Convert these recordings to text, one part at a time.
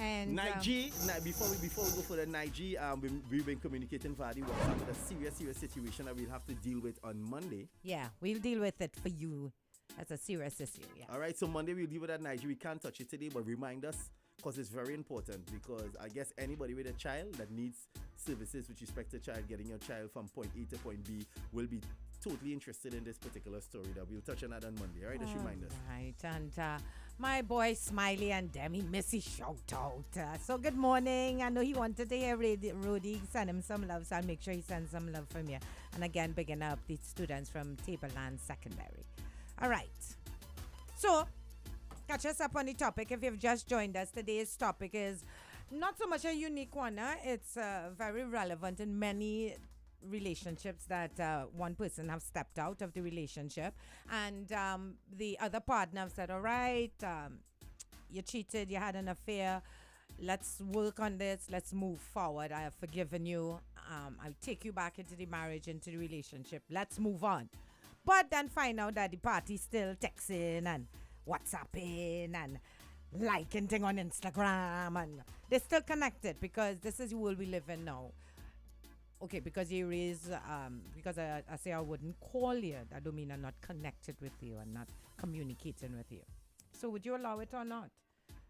And before we go for the Nige, we've been communicating via the WhatsApp with a serious situation that we'll have to deal with on Monday. Yeah, we'll deal with it for you. That's a serious issue. Yeah. All right, so Monday we'll deal with that Nige. We can't touch it today, but remind us because it's very important. Because I guess anybody with a child that needs services with respect to child, getting your child from point A to point B, will be totally interested in this particular story that we'll touch on that on Monday. All right, just remind us. Right, and my boy Smiley and Demi Missy shout out. So good morning. I know he wanted to hear Rudy send him some love, so I'll make sure he sends some love from here. And again, bigging up the students from Tableland Secondary. All right. So, catch us up on the topic. If you've just joined us, today's topic is not so much a unique one. It's very relevant in many relationships that one person have stepped out of the relationship and the other partner have said, all right, you cheated, you had an affair, let's work on this, let's move forward, I have forgiven you, I'll take you back into the marriage, into the relationship, let's move on. But then find out that the party still texting and WhatsApping and liking thing on Instagram, and they're still connected because this is the world we live in now. Okay, because you raise, because I say I wouldn't call you, that don't mean I'm not connected with you and not communicating with you. So would you allow it or not?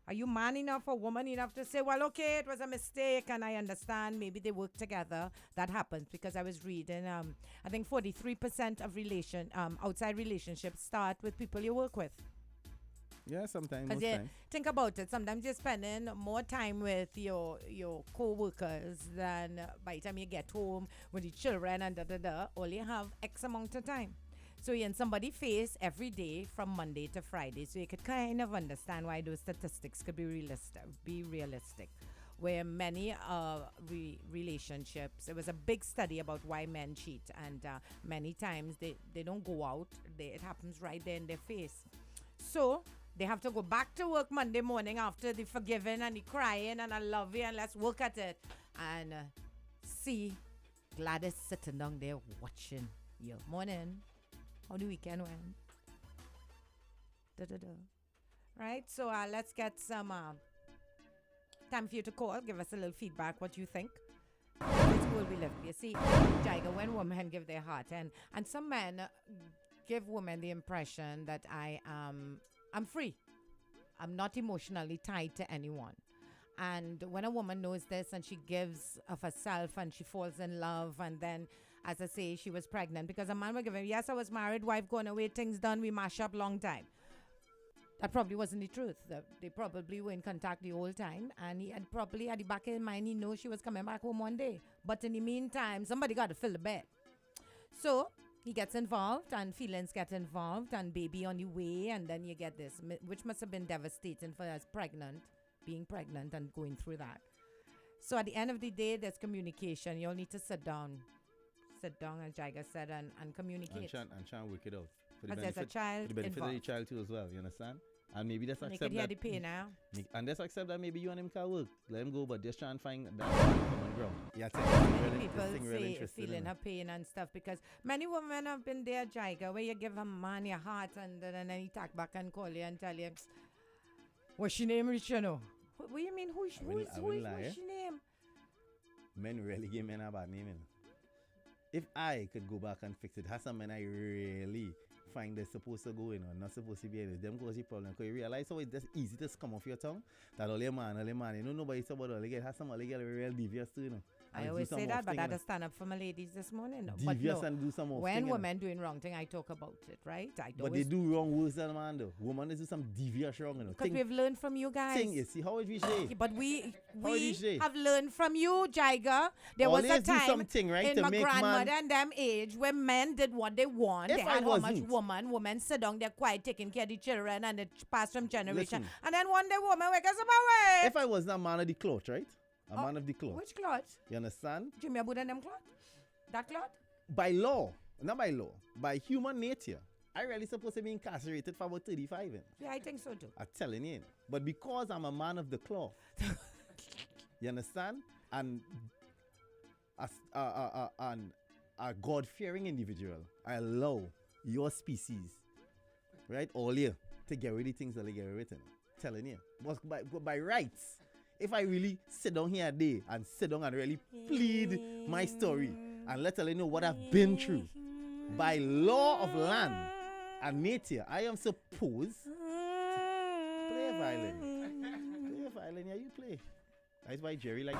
Are you man enough or woman enough to say, well, okay, it was a mistake and I understand, maybe they work together. That happens because I was reading, I think 43% of outside relationships start with people you work with. Yeah, sometimes. Think about it. Sometimes you're spending more time with your co-workers than by the time you get home with the children and all you have X amount of time. So you're in somebody's face every day from Monday to Friday. So you could kind of understand why those statistics could be realistic. Where many relationships, there was a big study about why men cheat, and many times they don't go out. It happens right there in their face. So they have to go back to work Monday morning after the forgiving and the crying and I love you and let's work at it. And see Gladys sitting down there watching you. Morning. How the weekend went? Right? So let's get some time for you to call. Give us a little feedback, what you think. This world we live. You see, Jaiga, when women give their heart and some men give women the impression that I'm free. I'm not emotionally tied to anyone. And when a woman knows this and she gives of herself and she falls in love, and then, as I say, she was pregnant because a man was giving, yes, I was married, wife going away, things done, we mash up long time. That probably wasn't the truth. They probably were in contact the whole time, and he had probably at the back of his mind, he knows she was coming back home one day. But in the meantime, somebody got to fill the bed. So he gets involved and feelings get involved and baby on the way, and then you get this, which must have been devastating for us being pregnant and going through that. So at the end of the day, there's communication. You all need to sit down, as Jaiga said, and communicate. And try and work it out. Because there's a child for the benefit involved. of the child too as well, you understand? And maybe let's accept Make it that. the pay now. And let's accept that maybe you and him can work. Let him go, but just try and find that common ground. Yeah, many people feeling her pain and stuff, because many women have been there, Jaiga, where you give a man your heart and then he talk back and call you and tell you, what's your name, Rich, you know? What do you mean? What's your name? Men really give men a bad name, you know? If I could go back and fix it, has some men I really find they're supposed to go in or not supposed to be in it, them cause the problem. Because you realize how it's just easy to come off your tongue that all your man, you know, nobody talk about all they get, has some all they get real devious too, you know. I always say that, but I had to stand up for my ladies this morning. Devious but no, and do some when women doing wrong thing, I talk about it, right? But they do wrong worse than man though. Women do some devious wrong, you know. Because we've learned from you guys. Thing is, see how it reach there. But we have learned from you, Jaiga. There was a time right, in my grandmother and them age where men did what they want. They had how much women sit down there quiet taking care of the children and it passed from generation. Listen, and then one day woman wake us about it. If I was not man of the cloth, right? Man of the cloth. Which cloth? You understand? Jimmy Abu and them cloth? That cloth? By law, not by law, by human nature, I really supposed to be incarcerated for about 35. Yeah, I think so too. I'm telling you. But because I'm a man of the cloth, you understand? And a God-fearing individual, I allow your species, right, all year, to get rid of things that they get rid of. Telling you. But by rights, if I really sit down here a day and sit down and really plead my story and let her know what I've been through, by law of land and nature, I am supposed to play a violin. Play a violin, yeah, you play. That's why Jerry like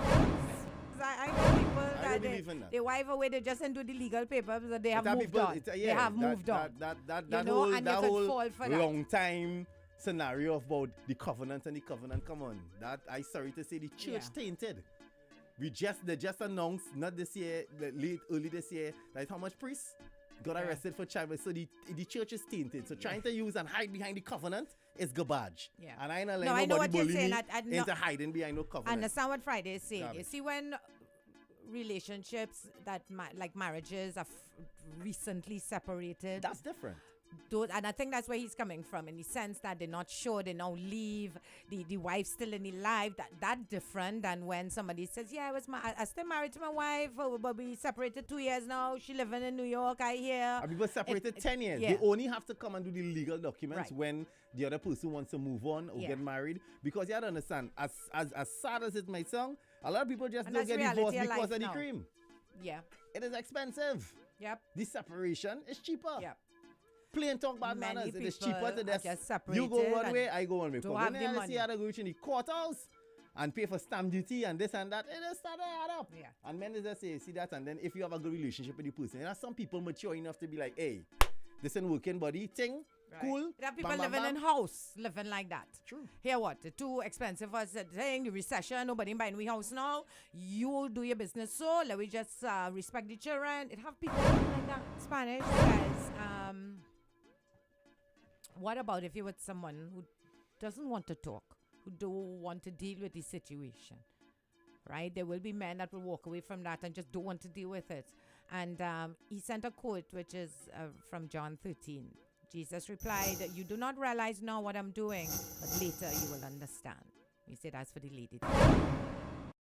I know people I that don't believe in that. they wife away, they just into the legal papers, but they have moved people, on. They have moved on. That You know, whole, and that you could whole fall for long time scenario about the covenant and the covenant. Come on, that I sorry to say the church tainted. They just announced not this year, early this year, that how much priests got arrested for child. So the church is tainted. So trying to use and hide behind the covenant is garbage. Yeah. And I know like No, I know nobody what you're bully saying. me into hiding behind no covenant. I understand what Friday is saying. You Garbage. see, when relationships that like marriages are recently separated, That's different. and I think that's where he's coming from, in the sense that they're not sure, they now leave, the wife's still in the life. That different than when somebody says, yeah, I still married to my wife, but we separated 2 years now, she living in New York, I hear. And people separated 10 years. yeah. They only have to come and do the legal documents Right. when the other person wants to move on or get married. Because you have to understand, as sad as it might sound, a lot of people just And don't that's get divorced reality of because life of the now. cream. Yeah. It is expensive. Yep. The separation is cheaper. Yep. Plain talk bad Many manners. It is people cheaper to are just just you go separated one way, and I go one way. don't Because have when the I see money. how to go in the courthouse and pay for stamp duty and this and that, it is start to add up. Yeah. And men just say, see that, and then if you have a good relationship with the person, and some people mature enough to be like, hey, this ain't working, buddy, thing, Right. cool. There are people bam, bam, living bam. in house, living like that. True. Here what? Too expensive for us thing, the recession, nobody buying we house now. You do your business, so let we just respect the children. It have people living like that. Spanish says, what about if you're with someone who doesn't want to talk, who don't want to deal with the situation? Right? There will be men that will walk away from that and just don't want to deal with it. And he sent a quote, which is from John 13. Jesus replied, you do not realize now what I'm doing, but later you will understand. He said, that's for the lady.